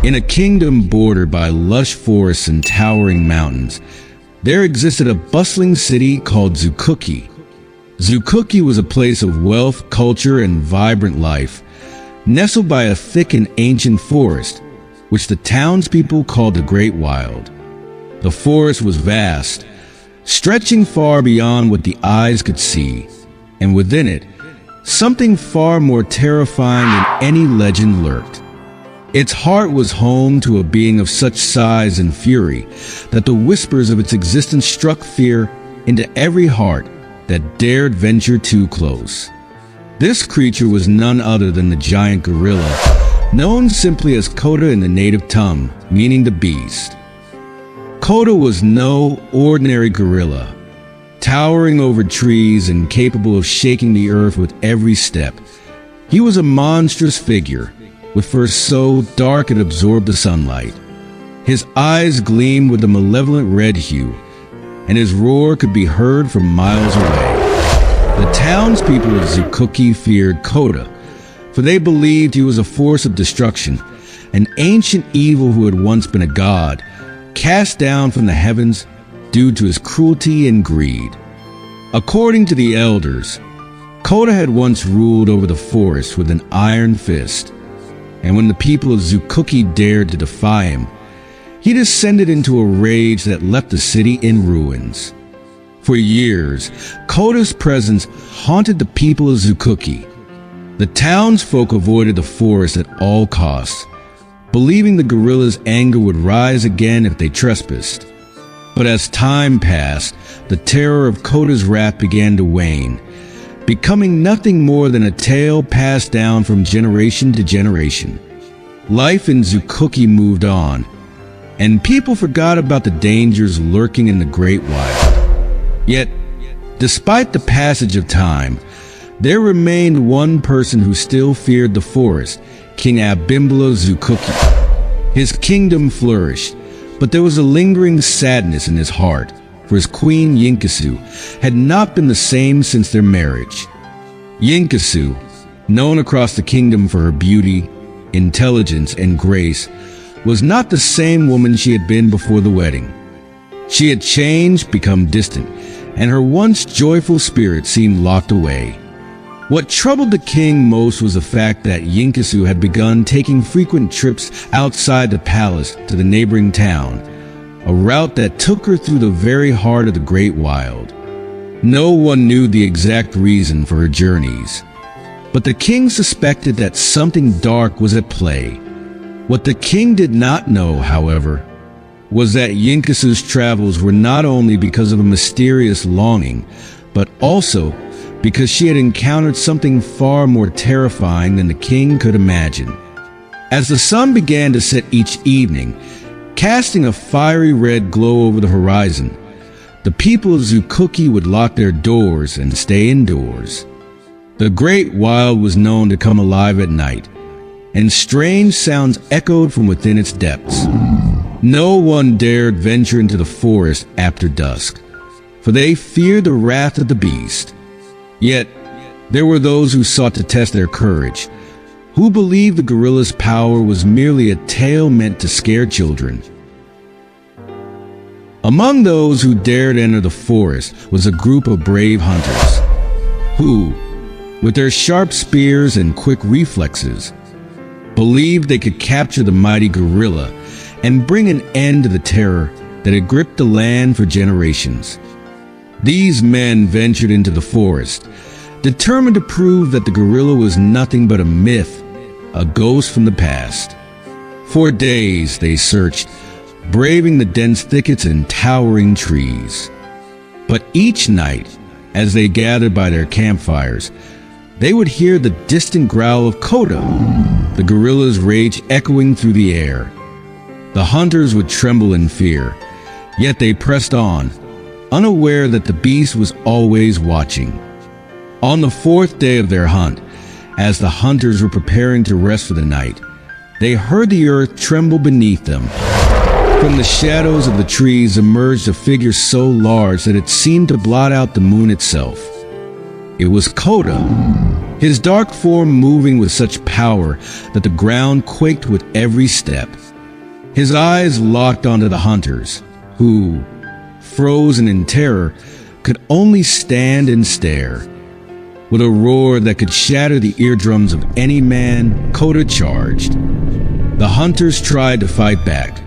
In a kingdom bordered by lush forests and towering mountains, there existed a bustling city called Zukuki. Zukuki was a place of wealth, culture, and vibrant life, nestled by a thick and ancient forest, which the townspeople called the Great Wild. The forest was vast, stretching far beyond what the eyes could see, and within it, something far more terrifying than any legend lurked. Its heart was home to a being of such size and fury that the whispers of its existence struck fear into every heart that dared venture too close. This creature was none other than the giant gorilla, known simply as Kota in the native tongue, meaning the beast. Kota was no ordinary gorilla, towering over trees and capable of shaking the earth with every step. He was a monstrous figure, with fur so dark it absorbed the sunlight. His eyes gleamed with a malevolent red hue, and his roar could be heard from miles away. The townspeople of Zukuki feared Kota, for they believed he was a force of destruction, an ancient evil who had once been a god, cast down from the heavens due to his cruelty and greed. According to the elders, Kota had once ruled over the forest with an iron fist, and when the people of Zukuki dared to defy him, he descended into a rage that left the city in ruins. For years, Kota's presence haunted the people of Zukuki. The townsfolk avoided the forest at all costs, believing the gorilla's anger would rise again if they trespassed. But as time passed, the terror of Kota's wrath began to wane, becoming nothing more than a tale passed down from generation to generation. Life in Zukuki moved on, and people forgot about the dangers lurking in the Great Wild. Yet, despite the passage of time, there remained one person who still feared the forest, King Abimbola Zukuki. His kingdom flourished, but there was a lingering sadness in his heart, for his queen Yinkusu had not been the same since their marriage. Yinkusu, known across the kingdom for her beauty, intelligence, and grace, was not the same woman she had been before the wedding. She had changed, become distant, and her once joyful spirit seemed locked away. What troubled the king most was the fact that Yinkusu had begun taking frequent trips outside the palace to the neighboring town, a route that took her through the very heart of the Great Wild. No one knew the exact reason for her journeys, but the king suspected that something dark was at play. What the king did not know, however, was that Yinkusu's travels were not only because of a mysterious longing, but also because she had encountered something far more terrifying than the king could imagine. As the sun began to set each evening, casting a fiery red glow over the horizon, the people of Zukuki would lock their doors and stay indoors. The Great Wild was known to come alive at night, and strange sounds echoed from within its depths. No one dared venture into the forest after dusk, for they feared the wrath of the beast. Yet, there were those who sought to test their courage, who believed the gorilla's power was merely a tale meant to scare children. Among those who dared enter the forest was a group of brave hunters, who, with their sharp spears and quick reflexes, believed they could capture the mighty gorilla and bring an end to the terror that had gripped the land for generations. These men ventured into the forest, determined to prove that the gorilla was nothing but a myth, a ghost from the past. For days they searched, braving the dense thickets and towering trees. But each night, as they gathered by their campfires, they would hear the distant growl of Kota, the gorilla's rage echoing through the air. The hunters would tremble in fear, yet they pressed on, unaware that the beast was always watching. On the fourth day of their hunt, as the hunters were preparing to rest for the night, they heard the earth tremble beneath them. From the shadows of the trees emerged a figure so large that it seemed to blot out the moon itself. It was Kota, his dark form moving with such power that the ground quaked with every step. His eyes locked onto the hunters, who, frozen in terror, could only stand and stare. With a roar that could shatter the eardrums of any man, Kota charged. The hunters tried to fight back,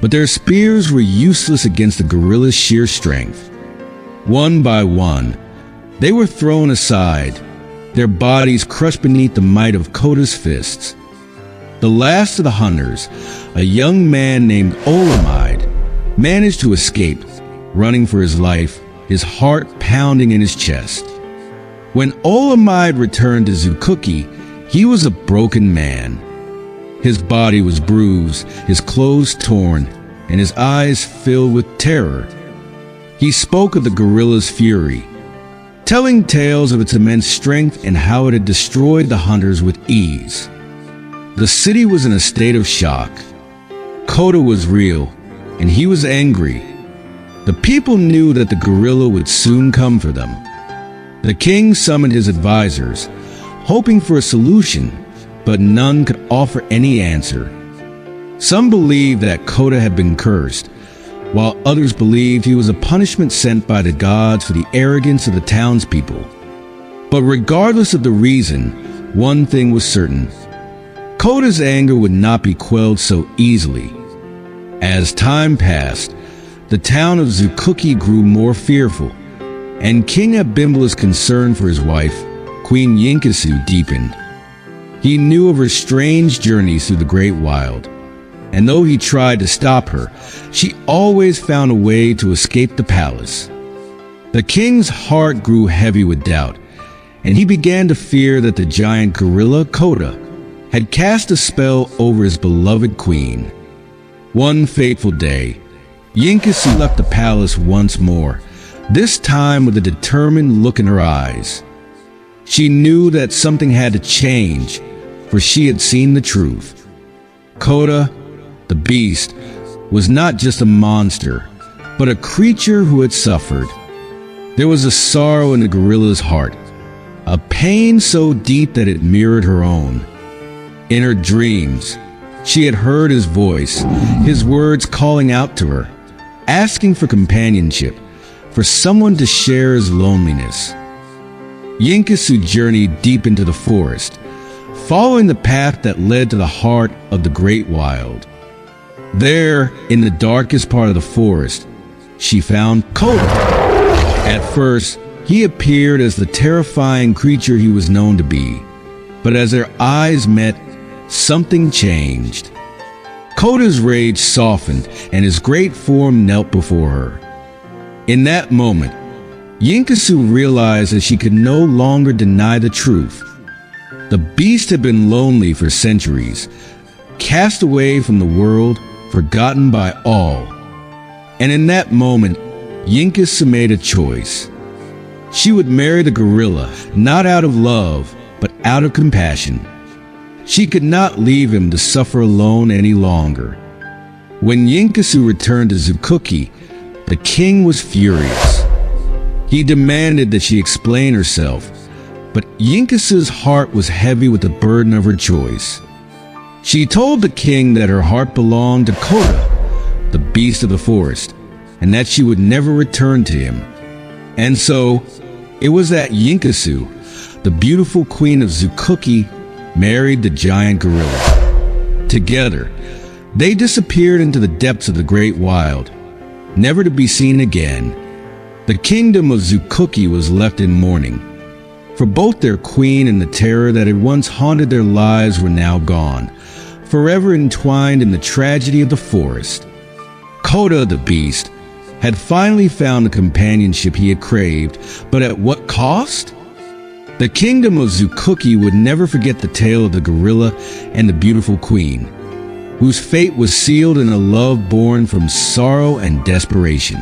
but their spears were useless against the gorilla's sheer strength. One by one, they were thrown aside, their bodies crushed beneath the might of Kota's fists. The last of the hunters, a young man named Olamide, managed to escape, running for his life, his heart pounding in his chest. When Olamide returned to Zukuki, he was a broken man. His body was bruised, his clothes torn, and his eyes filled with terror. He spoke of the gorilla's fury, telling tales of its immense strength and how it had destroyed the hunters with ease. The city was in a state of shock. Kota was real, and he was angry. The people knew that the gorilla would soon come for them. The king summoned his advisors, hoping for a solution, but none could offer any answer. Some believed that Kota had been cursed, while others believed he was a punishment sent by the gods for the arrogance of the townspeople. But regardless of the reason, one thing was certain: Kota's anger would not be quelled so easily. As time passed, the town of Zukuki grew more fearful, and King Abimbola's concern for his wife, Queen Yinkusu, deepened. He knew of her strange journeys through the Great Wild, and though he tried to stop her, she always found a way to escape the palace. The king's heart grew heavy with doubt, and he began to fear that the giant gorilla Kota had cast a spell over his beloved queen. One fateful day, Yinkusu left the palace once more, this time with a determined look in her eyes. She knew that something had to change, for she had seen the truth. Kota, the beast, was not just a monster, but a creature who had suffered. There was a sorrow in the gorilla's heart, a pain so deep that it mirrored her own. In her dreams, she had heard his voice, his words calling out to her, asking for companionship, for someone to share his loneliness. Yinkusu journeyed deep into the forest, following the path that led to the heart of the Great Wild. There, in the darkest part of the forest, she found Kota. At first, he appeared as the terrifying creature he was known to be, but as their eyes met, something changed. Kota's rage softened, and his great form knelt before her. In that moment, Yinkusu realized that she could no longer deny the truth. The beast had been lonely for centuries, cast away from the world, forgotten by all. And in that moment, Yinkusu made a choice. She would marry the gorilla, not out of love, but out of compassion. She could not leave him to suffer alone any longer. When Yinkusu returned to Zukuki, the king was furious. He demanded that she explain herself, but Yinkusu's heart was heavy with the burden of her choice. She told the king that her heart belonged to Kota, the beast of the forest, and that she would never return to him. And so, it was that Yinkusu, the beautiful queen of Zukuki, married the giant gorilla. Together, they disappeared into the depths of the Great Wild, never to be seen again. The kingdom of Zukuki was left in mourning, for both their queen and the terror that had once haunted their lives were now gone, forever entwined in the tragedy of the forest. Kota, the beast, had finally found the companionship he had craved, but at what cost? The kingdom of Zukuki would never forget the tale of the gorilla and the beautiful queen, whose fate was sealed in a love born from sorrow and desperation.